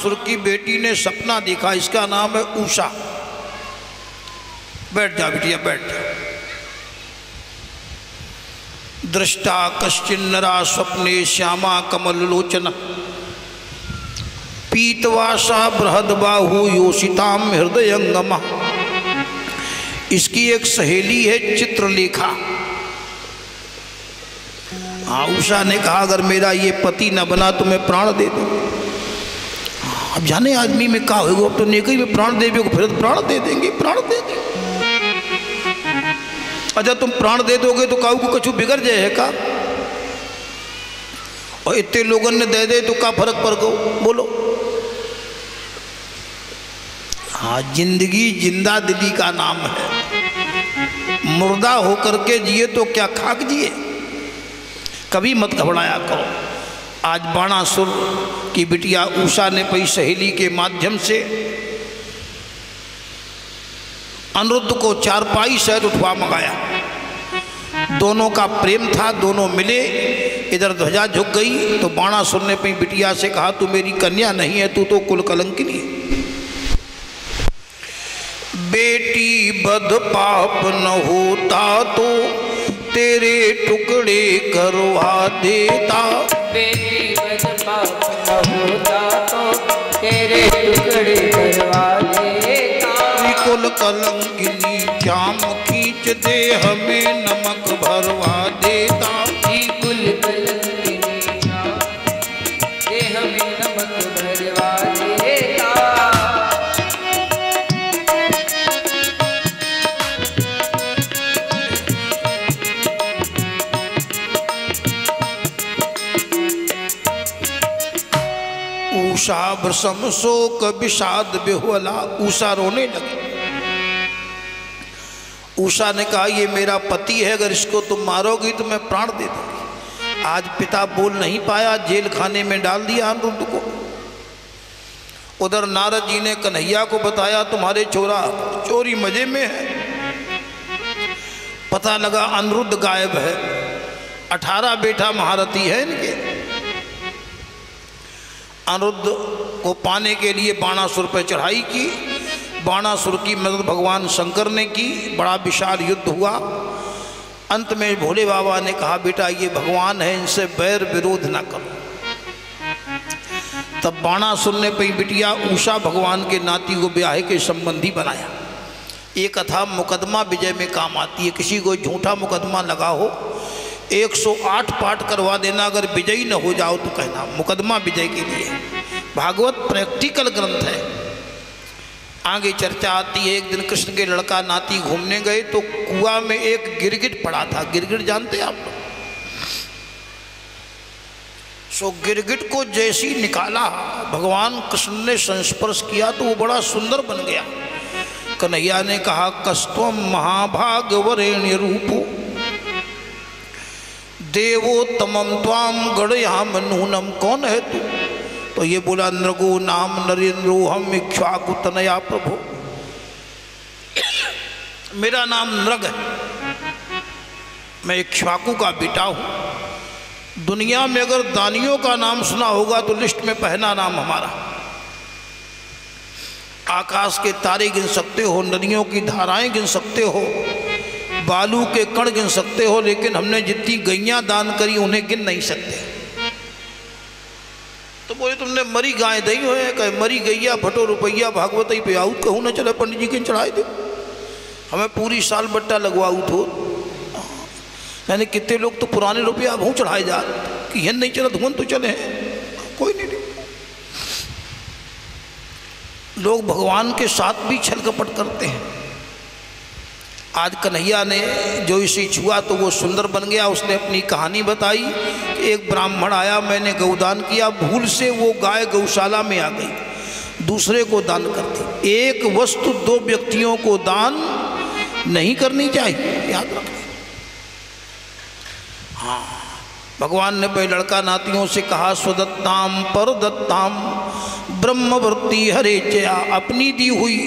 बाणासुर की बेटी ने सपना देखा, इसका नाम है उषा। बैठ जा बिटिया बैठ जा। दृष्टा कश्चिन्नरा स्वप्ने श्यामा कमल लोचना पीतवासा बृहद बाहु योषिताम हृदयंगमा। इसकी एक सहेली है चित्रलेखा। हाँ, उषा ने कहा अगर मेरा ये पति न बना तो मैं प्राण दे दूँ। अब जाने आदमी में क्या होगा, अब तो नेकी में प्राण दे दो, फिर प्राण दे देंगे, प्राण दे देंगे। अच्छा तुम प्राण दे दोगे तो काऊ को कछु बिगड़ जाए का? और इतने लोगों ने दे दे तो क्या फर्क पड़ गो बोलो? हाँ, जिंदगी जिंदा दिली का नाम है। मुर्दा होकर के जिए तो क्या खाक जिए। कभी मत घबराया करो। आज बाणासुर की बिटिया उषा ने पई सहेली के माध्यम से अनिरुद्ध को चारपाई सहित उठवा मंगाया। दोनों का प्रेम था, दोनों मिले। इधर ध्वजा झुक गई तो बाणासुर ने अपनी बिटिया से कहा तू मेरी कन्या नहीं है, तू तो कुल कलंकिनी है। बेटी बद पाप न होता तो तेरे टुकड़े करवा देता। बेटी बद पाप न होता तो तेरे टुकड़े करवा देता। कुल कलंकिनी जाम खींच दे हमें नमक भरवा देता। कुल कलंकिनी जाम दे हमें नमक भरवा देता। उषा भ्रसम शोक विषाद बिहुला। उषा रोने लगी। उषा ने कहा ये मेरा पति है, अगर इसको तुम मारोगी तो मैं प्राण दे दूंगी। आज पिता बोल नहीं पाया, जेल खाने में डाल दिया अनिरुद्ध को। उधर नारद जी ने कन्हैया को बताया तुम्हारे छोरा चोरी मजे में है। पता लगा अनिरुद्ध गायब है। 18 बेटा महारथी है इनके। अनिरुद्ध को पाने के लिए बाणासुर पर चढ़ाई की। बाणासुर की मदद भगवान शंकर ने की। बड़ा विशाल युद्ध हुआ। अंत में भोले बाबा ने कहा बेटा ये भगवान है, इनसे बैर विरोध ना करो। तब बाणासुर ने अपनी बिटिया उषा भगवान के नाती को ब्याह के संबंधी बनाया। ये कथा मुकदमा विजय में काम आती है। किसी को झूठा मुकदमा लगा हो 108 पाठ करवा देना, अगर विजयी न हो जाओ तो कहना मुकदमा विजय के लिए। भागवत प्रैक्टिकल ग्रंथ है। आगे चर्चा आती है। एक दिन कृष्ण के लड़का नाती घूमने गए तो कुआं में एक गिरगिट पड़ा था। गिरगिट जानते हैं आप लोग? सो गिरगिट को जैसी निकाला भगवान कृष्ण ने संस्पर्श किया तो वो बड़ा सुंदर बन गया। कन्हैया ने कहा कस्तम महाभाग वरेण्य रूपो देवोत्तमम त्वाम गणयाम नूनम। कौन है तू? तो ये बोला नृगो नाम नरेंद्रो हम इक्ष्वाकु तनया प्रभु। मेरा नाम नृग है, मैं इक्ष्वाकु का बेटा हूँ। दुनिया में अगर दानियों का नाम सुना होगा तो लिस्ट में पहला नाम हमारा। आकाश के तारे गिन सकते हो, नदियों की धाराएं गिन सकते हो, बालू के कण गिन सकते हो, लेकिन हमने जितनी गैयां दान करी उन्हें गिन नहीं सकते। तो बोले तुमने मरी गाय दही हो है? कहे मरी गैया फटो रुपया भागवत ही पे आउट कहूँ न चले पंडित जी के चढ़ाए दो। हमें पूरी साल बट्टा लगवाउट हो। यानी कितने लोग तो पुराने रुपया अब हूँ चढ़ाए जा कि यह नहीं चला धुन तो चले हैं। कोई नहीं। लोग भगवान के साथ भी छल कपट करते हैं। आज कन्हैया ने जो इसे छुआ तो वो सुंदर बन गया। उसने अपनी कहानी बताई कि एक ब्राह्मण आया, मैंने गौदान किया, भूल से वो गाय गौशाला में आ गई, दूसरे को दान कर दी। एक वस्तु 2 व्यक्तियों को दान नहीं करनी चाहिए, याद रखें। हाँ, भगवान ने पहले लड़का नातियों से कहा स्वदत्ताम परदत्ताम ब्रह्मवृत्ति हरे चया। अपनी दी हुई,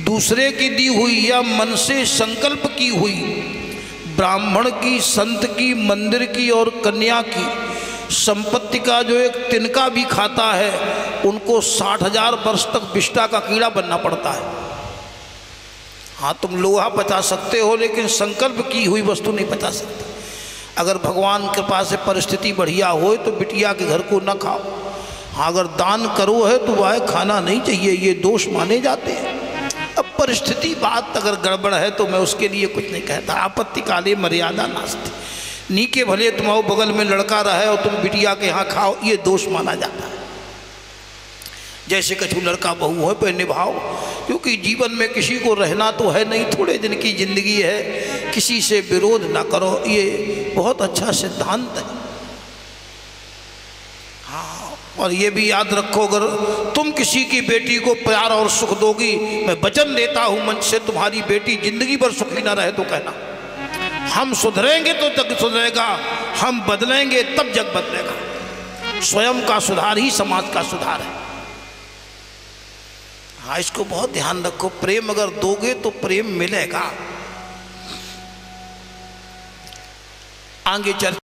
दूसरे की दी हुई या मन से संकल्प की हुई, ब्राह्मण की, संत की, मंदिर की और कन्या की संपत्ति का जो एक तिनका भी खाता है उनको 60,000 वर्ष तक विष्टा का कीड़ा बनना पड़ता है। हाँ, तुम लोहा बचा सकते हो लेकिन संकल्प की हुई वस्तु नहीं बचा सकते। अगर भगवान कृपा से परिस्थिति बढ़िया हो तो बिटिया के घर को न खाओ। हाँ, अगर दान करो है तो वह खाना नहीं चाहिए, ये दोष माने जाते हैं। अब परिस्थिति बात अगर गड़बड़ है तो मैं उसके लिए कुछ नहीं कहता। आपत्ति काले मर्यादा नास्ति। नीके भले तुम्हारे बगल में लड़का रहे और तुम बिटिया के यहाँ खाओ, ये दोष माना जाता है। जैसे कछु लड़का बहू है पर निभाओ, क्योंकि जीवन में किसी को रहना तो है नहीं, थोड़े दिन की जिंदगी है, किसी से विरोध ना करो, ये बहुत अच्छा सिद्धांत है। हाँ, और ये भी याद रखो, अगर तुम किसी की बेटी को प्यार और सुख दोगी, मैं वचन देता हूँ मंच से, तुम्हारी बेटी जिंदगी भर सुखी ना रहे तो कहना। हम सुधरेंगे तो जग सुधरेगा, हम बदलेंगे तब जग बदलेगा। स्वयं का सुधार ही समाज का सुधार है। हाँ, इसको बहुत ध्यान रखो। प्रेम अगर दोगे तो प्रेम मिलेगा। आगे चल